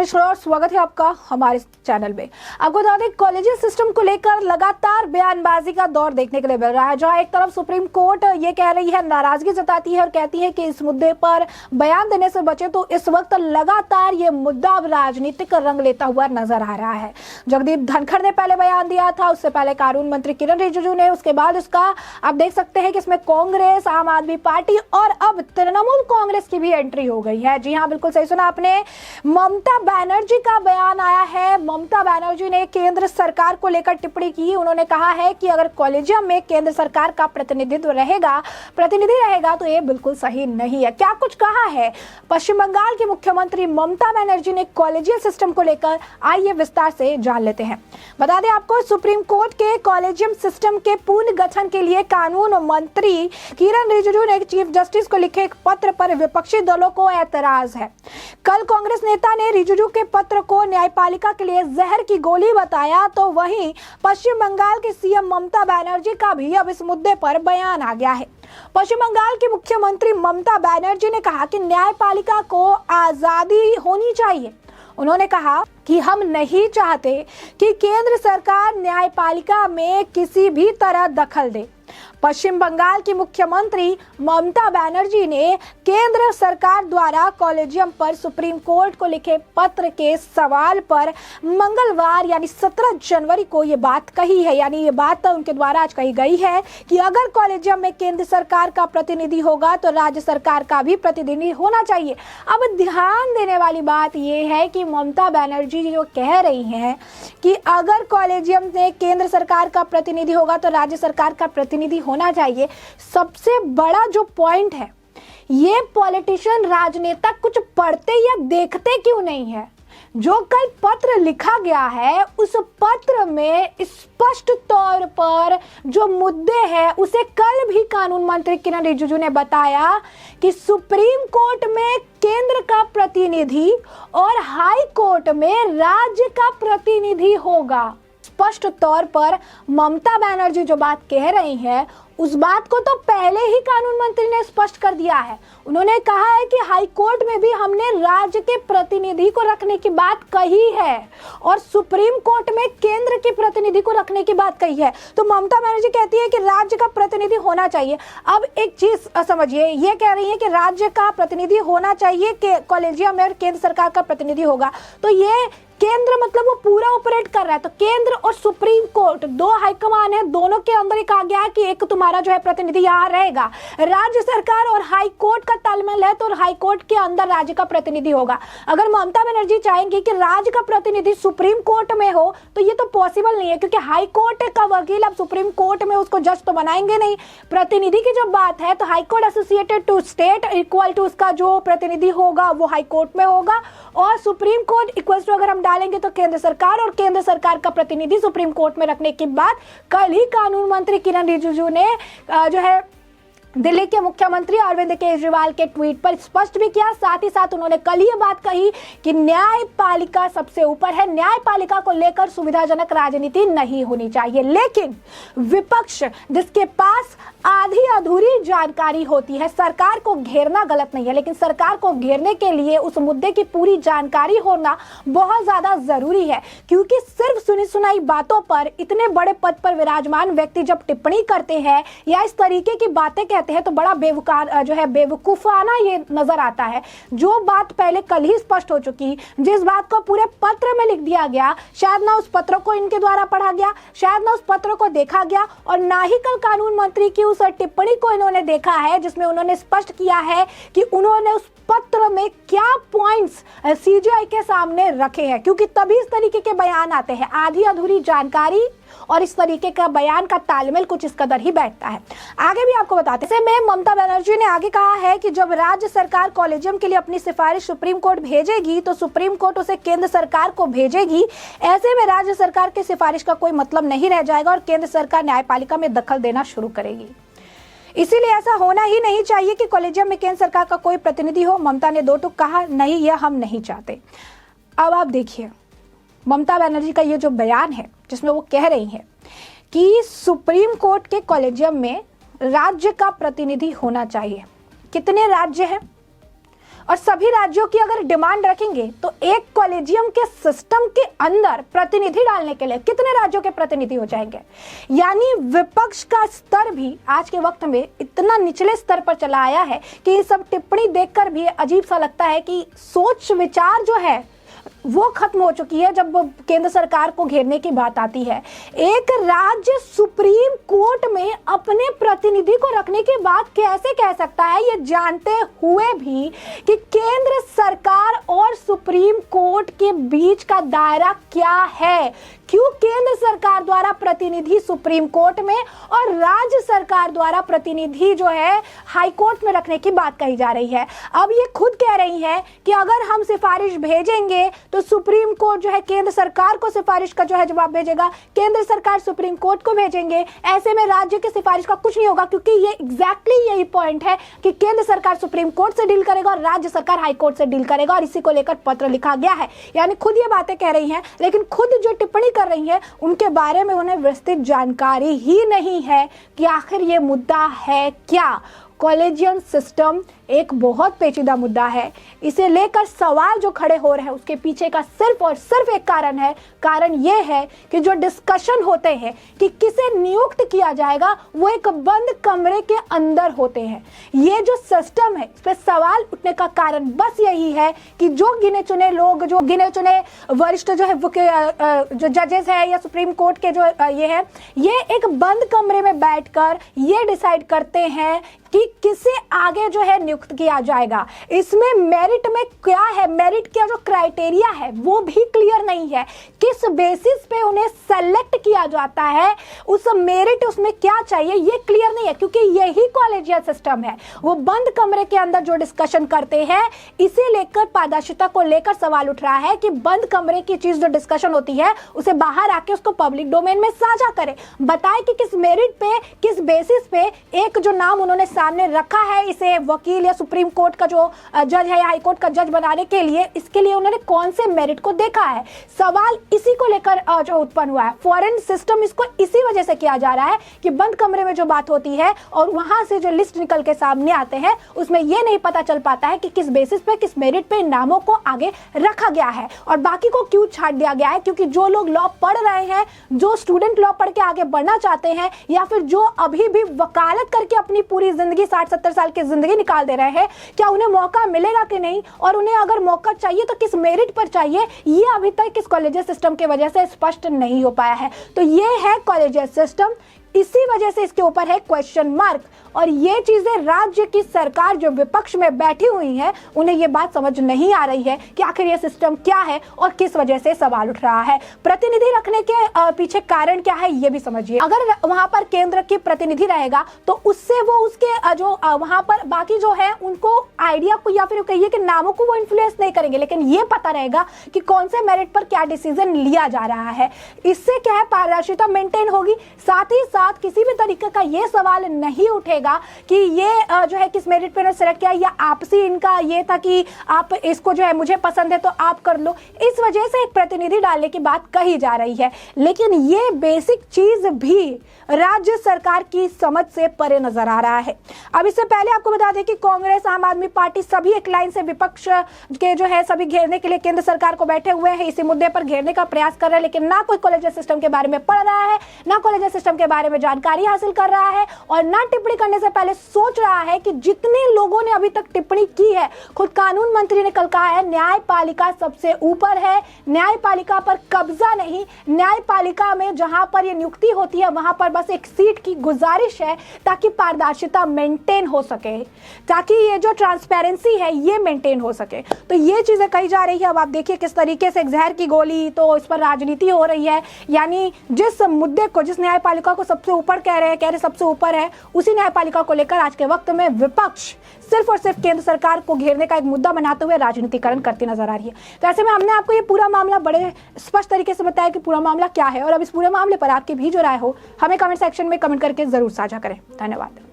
नमस्कार और स्वागत है आपका हमारे चैनल में। आपको बता दें, कॉलेजियम सिस्टम को लेकर लगातार बयानबाजी का दौर देखने के लिए मिल रहा है। जहां एक तरफ सुप्रीम कोर्ट ये कह रही है, नाराजगी जताती है और कहती है कि इस मुद्दे पर बयान देने से बचे, तो इस वक्त लगातार ये मुद्दा अब राजनीतिक रंग लेता हुआ नजर आ रहा है। जगदीप धनखड़ ने पहले बयान दिया था, उससे पहले कानून मंत्री किरण रिजिजू ने, उसके बाद उसका आप देख सकते हैं कि इसमें कांग्रेस, आम आदमी पार्टी और अब तृणमूल कांग्रेस की भी एंट्री हो गई है। जी हाँ, बिल्कुल सही सुना आपने। ममता बनर्जी का बयान आया है। ममता बनर्जी ने केंद्र सरकार को लेकर टिप्पणी की। उन्होंने कहा है कि अगर कॉलेजियम में केंद्र सरकार का प्रतिनिधि रहेगा तो ये बिल्कुल सही नहीं है। क्या कुछ कहा है पश्चिम बंगाल की मुख्यमंत्री ममता बनर्जी ने कॉलेजियम सिस्टम को लेकर, आइए विस्तार से जान लेते हैं। बता दें आपको, सुप्रीम कोर्ट के कॉलेजियम सिस्टम के पुनर्गठन के लिए कानून मंत्री किरण रिजिजू ने चीफ जस्टिस को लिखे एक पत्र पर विपक्षी दलों को ऐतराज है। कल कांग्रेस नेता ने रिजिजू के पत्र को न्यायपालिका के लिए जहर की गोली बताया, तो वहीं पश्चिम बंगाल के सीएम ममता बनर्जी का भी अब इस मुद्दे पर बयान आ गया है। पश्चिम बंगाल की मुख्यमंत्री ममता बनर्जी ने कहा कि न्यायपालिका को आजादी होनी चाहिए। उन्होंने कहा कि हम नहीं चाहते कि केंद्र सरकार न्यायपालिका में किसी भी तरह दखल दे। पश्चिम बंगाल की मुख्यमंत्री ममता बनर्जी ने केंद्र सरकार द्वारा कॉलेजियम पर सुप्रीम कोर्ट को लिखे पत्र के सवाल पर मंगलवार यानी 17 जनवरी को ये बात कही है। यानी ये बात उनके द्वारा आज कही गई है कि अगर कॉलेजियम में केंद्र सरकार का प्रतिनिधि होगा तो राज्य सरकार का भी प्रतिनिधि होना चाहिए। अब ध्यान देने वाली बात यह है कि ममता बनर्जी जो कह रही हैं कि अगर कॉलेजियम में केंद्र सरकार का प्रतिनिधि होगा तो राज्य सरकार का प्रतिनिधि होना चाहिए। सबसे बड़ा जो पॉइंट है, ये पॉलिटिशियन, राजनेता कुछ पढ़ते या देखते क्यों नहीं है। जो कल पत्र लिखा गया है, उस पत्र में स्पष्ट तौर पर जो मुद्दे हैं उसे कल भी कानून मंत्री किरण रिजिजू ने बताया कि सुप्रीम कोर्ट में केंद्र का प्रतिनिधि और हाई कोर्ट में राज्य का प्रतिनिधि होगा। स्पष्ट तौर पर ममता बनर्जी जो बात कह रही है, उस बात को तो पहले ही कानून मंत्री ने स्पष्ट कर दिया है। उन्होंने कहा है कि हाई कोर्ट में भी हमने राज्य के प्रतिनिधि को रखने की बात कही है और सुप्रीम कोर्ट में केंद्र के प्रतिनिधि को रखने की बात कही है। तो ममता बनर्जी कहती है कि राज्य का प्रतिनिधि होना चाहिए। अब एक चीज समझिए, ये कह रही है कि राज्य का प्रतिनिधि होना चाहिए, कि कॉलेजियम में केंद्र सरकार का प्रतिनिधि होगा, तो ये केंद्र मतलब वो पूरा ऑपरेट कर रहा है। तो केंद्र और सुप्रीम कोर्ट दो हाईकमान है, दोनों के अंदर ही कहा गया है कि एक तुम्हारा जो है प्रतिनिधि यहाँ रहेगा। राज्य सरकार और हाई कोर्ट का तालमेल है, तो हाई कोर्ट के अंदर राज्य का प्रतिनिधि होगा। अगर ममता बनर्जी चाहेंगी कि राज्य का प्रतिनिधि सुप्रीम कोर्ट में हो, तो ये तो पॉसिबल नहीं है, क्योंकि हाई कोर्ट का वकील अब सुप्रीम कोर्ट में उसको जज तो बनाएंगे नहीं। प्रतिनिधि की जब बात है तो high court associated to state equal to उसका जो प्रतिनिधि होगा वो हाई कोर्ट में होगा, और सुप्रीम कोर्ट इक्वल टू अगर हम डालेंगे तो केंद्र सरकार, और केंद्र सरकार का प्रतिनिधि सुप्रीम कोर्ट में रखने की बात कल ही कानून मंत्री किरण रिजिजू ने जो है दिल्ली के मुख्यमंत्री अरविंद केजरीवाल के ट्वीट पर स्पष्ट भी किया। साथ ही साथ उन्होंने कल ये बात कही कि न्यायपालिका सबसे ऊपर है, न्यायपालिका को लेकर सुविधाजनक राजनीति नहीं होनी चाहिए। लेकिन विपक्ष, जिसके पास आधी अधूरी जानकारी होती है, सरकार को घेरना गलत नहीं है, लेकिन सरकार को घेरने के लिए उस मुद्दे की पूरी जानकारी होना बहुत ज्यादा जरूरी है। क्योंकि सिर्फ सुनी सुनाई बातों पर इतने बड़े पद पर विराजमान व्यक्ति जब टिप्पणी करते हैं या इस तरीके की बातें कहते हैं, तो बड़ा बेवकूफाना ये नजर आता है। जो बात पहले कल ही स्पष्ट हो चुकी, जिस बात को पूरे पत्र में लिख दिया गया, शायद ना उस पत्र को इनके द्वारा पढ़ा गया, शायद ना उस पत्र को देखा गया, और ना ही कल कानून मंत्री की उस टिप्पणी को इन्होंने देखा है जिसमें उन्होंने स्पष्ट किया है कि उन्होंने उस पत्र में क्या पॉइंट्स सीजीआई के सामने रखे हैं। क्योंकि तभी इस तरीके के बयान आते हैं, आधी अधूरी जानकारी और इस तरीके का बयान का तालमेल कुछ इस कदर ही बैठता है। आगे भी आपको बताते हैं, में ममता बनर्जी ने आगे कहा है कि जब राज्य सरकार कॉलेजियम के लिए अपनी सिफारिश सुप्रीम कोर्ट भेजेगी तो सुप्रीम कोर्ट उसे केंद्र सरकार को भेजेगी। ऐसे में राज्य सरकार की सिफारिश का कोई मतलब नहीं रह जाएगा और केंद्र सरकार न्यायपालिका में दखल देना शुरू करेगी। इसीलिए ऐसा होना ही नहीं चाहिए कि कॉलेजियम में केंद्र सरकार का कोई प्रतिनिधि हो। ममता ने दो टूक कहा, नहीं, यह हम नहीं चाहते। अब आप देखिए ममता बनर्जी का ये जो बयान है, जिसमें वो कह रही है कि सुप्रीम कोर्ट के कॉलेजियम में राज्य का प्रतिनिधि होना चाहिए। कितने राज्य हैं? और सभी राज्यों की अगर डिमांड रखेंगे तो एक कॉलेजियम के सिस्टम के अंदर प्रतिनिधि डालने के लिए कितने राज्यों के प्रतिनिधि हो जाएंगे। यानी विपक्ष का स्तर भी आज के वक्त में इतना निचले स्तर पर चला आया है कि ये सब टिप्पणी देखकर भी अजीब सा लगता है कि सोच विचार जो है वो खत्म हो चुकी है जब केंद्र सरकार को घेरने की बात आती है। एक राज्य सुप्रीम कोर्ट में अपने प्रतिनिधि को रखने की बात कैसे कह सकता है, ये जानते हुए भी कि केंद्र सरकार और सुप्रीम कोर्ट के बीच का दायरा क्या है। क्यों केंद्र सरकार द्वारा प्रतिनिधि सुप्रीम कोर्ट में और राज्य सरकार द्वारा प्रतिनिधि जो है हाई कोर्ट में रखने की बात कही जा रही है। अब ये खुद कह रही है कि अगर हम सिफारिश भेजेंगे तो सुप्रीम कोर्ट जो है केंद्र सरकार को सिफारिश का जो है जवाब भेजेगा, केंद्र सरकार सुप्रीम कोर्ट को भेजेंगे। ऐसे में राज्य की सिफारिश का कुछ नहीं होगा, क्योंकि ये एग्जैक्टली यही पॉइंट है कि केंद्र सरकार सुप्रीम कोर्ट से डील करेगा और राज्य सरकार हाई कोर्ट से डील करेगा, और इसी को लेकर पत्र लिखा गया है। यानी खुद ये बातें कह रही हैं, लेकिन खुद जो टिप्पणी कर रही है उनके बारे में उन्हें विस्तृत जानकारी ही नहीं है कि आखिर ये मुद्दा है क्या। कॉलेजियम सिस्टम एक बहुत पेचीदा मुद्दा है। इसे लेकर सवाल जो खड़े हो रहे हैं उसके पीछे का सिर्फ और सिर्फ एक कारण है। कारण यह है कि जो डिस्कशन होते हैं कि किसे नियुक्त किया जाएगा वो एक बंद कमरे के अंदर होते हैं। ये जो सिस्टम है इस पर सवाल उठने का कारण बस यही है कि जो गिने चुने लोग, जो गिने चुने वरिष्ठ जो है जो जजेस है या सुप्रीम कोर्ट के जो ये एक बंद कमरे में बैठकर ये डिसाइड करते हैं कि किसे आगे जो है नियुक्त किया जाएगा। इसमें मेरिट में क्या है, मेरिट का जो क्राइटेरिया है वो भी क्लियर नहीं है। किस बेसिस पे उन्हें सेलेक्ट किया जाता है, उस मेरिट उसमें क्या चाहिए ये क्लियर नहीं है, क्योंकि यही कॉलेजियल सिस्टम है। वो बंद कमरे के अंदर जो डिस्कशन करते हैं, इसे लेकर पारदर्शिता को लेकर सवाल उठ रहा है कि बंद कमरे की चीज जो डिस्कशन होती है उसे बाहर आके उसको पब्लिक डोमेन में साझा करें, बताए कि किस मेरिट पे, किस बेसिस पे एक जो नाम उन्होंने सामने रखा है इसे वकील या सुप्रीम कोर्ट का जो जज है या हाई कोर्ट का जज बनाने के लिए, इसके लिए उन्होंने कौन से मेरिट को देखा है। सवाल इसी को लेकर जो उत्पन्न हुआ है। फॉरेन सिस्टम इसको इसी वजह से किया जा रहा है कि बंद कमरे में जो बात होती है और वहां से जो लिस्ट निकल के सामने आते हैं उसमें यह नहीं पता चल पाता है कि किस बेसिस पे, किस मेरिट पे इन नामों को आगे रखा गया है और बाकी को क्यों छाट दिया गया है। क्योंकि जो लोग लॉ पढ़ रहे हैं, जो स्टूडेंट लॉ पढ़ के आगे बढ़ना चाहते हैं, या फिर जो अभी भी वकालत करके अपनी पूरी जिंदगी 60-70 साल की जिंदगी निकाल दे रहे हैं, क्या उन्हें मौका मिलेगा कि नहीं, और उन्हें अगर मौका चाहिए तो किस मेरिट पर चाहिए, ये अभी तक इस कॉलेजियल सिस्टम की वजह से स्पष्ट नहीं हो पाया है। तो ये है कॉलेजियल सिस्टम, इसी वजह से इसके ऊपर है क्वेश्चन मार्क। और ये चीजें राज्य की सरकार जो विपक्ष में बैठी हुई है उन्हें ये बात समझ नहीं आ रही है कि आखिर ये सिस्टम क्या है और किस वजह से सवाल उठ रहा है। प्रतिनिधि रखने के पीछे कारण क्या है ये भी समझिए। अगर वहां पर केंद्र की प्रतिनिधि रहेगा तो उससे वो उसके जो वहां पर बाकी जो है उनको आइडिया को या फिर कहिए कि नामों को वो इन्फ्लुएंस नहीं करेंगे, लेकिन ये पता रहेगा कि कौन से मेरिट पर क्या डिसीजन लिया जा रहा है। इससे क्या है, पारदर्शिता मेंटेन होगी। साथ ही साथ किसी भी तरीके का ये सवाल नहीं उठेगा कि ये जो है किस मेरिट पे सिलेक्ट किया, या आपसी इनका ये था कि आप इसको जो है मुझे पसंद है तो आप कर लो। इस वजह से एक प्रतिनिधि डालने की बात कही जा रही है, लेकिन ये बेसिक चीज भी राज्य सरकार की समझ से परे नजर आ रहा है। अब इससे पहले आपको बता दें कि कांग्रेस, आम आदमी पार्टी सभी एक लाइन से विपक्ष के जो है सभी घेरने के लिए केंद्र सरकार को बैठे हुए हैं, इसी मुद्दे पर घेरने का प्रयास कर रहे हैं, लेकिन ना कोई कॉलेजियल सिस्टम के बारे में पढ़ रहा है, ना कॉलेजियल सिस्टम के बारे में जानकारी हासिल कर रहा है, और ना टिप्पणी करने से पहले सोच रहा है कि जितने लोगों ने अभी तक टिप्पणी की है, खुद कानून मंत्री ने कल कहा है न्यायपालिका सबसे ऊपर है, न्यायपालिका पर कब्जा नहीं, न्यायपालिका में जहां पर ये नियुक्ति होती है वहां पर बस एक सीट की गुजारिश है ताकि पारदर्शिता मेंटेन हो सके, ताकि ये जो ट्रांसपेरेंसी है ये मेंटेन हो सके। तो ये चीजें कही जा रही है। अब आप देखिए किस तरीके से एक जहर की गोली, तो इस पर राजनीति हो रही है। यानी जिस मुद्दे को, जिस न्यायपालिका को सबसे ऊपर कह रहे सबसे ऊपर है, उसी न्यायपालिका को लेकर आज के वक्त में विपक्ष सिर्फ और सिर्फ केंद्र सरकार को घेरने का एक मुद्दा बनाते हुए राजनीतिकरण करती नजर आ रही है। तो ऐसे में हमने आपको ये पूरा मामला बड़े स्पष्ट तरीके से बताया कि पूरा मामला क्या है, और अब इस पूरे मामले पर आपकी भी जो राय हो हमें कमेंट सेक्शन में कमेंट करके जरूर साझा करें। धन्यवाद।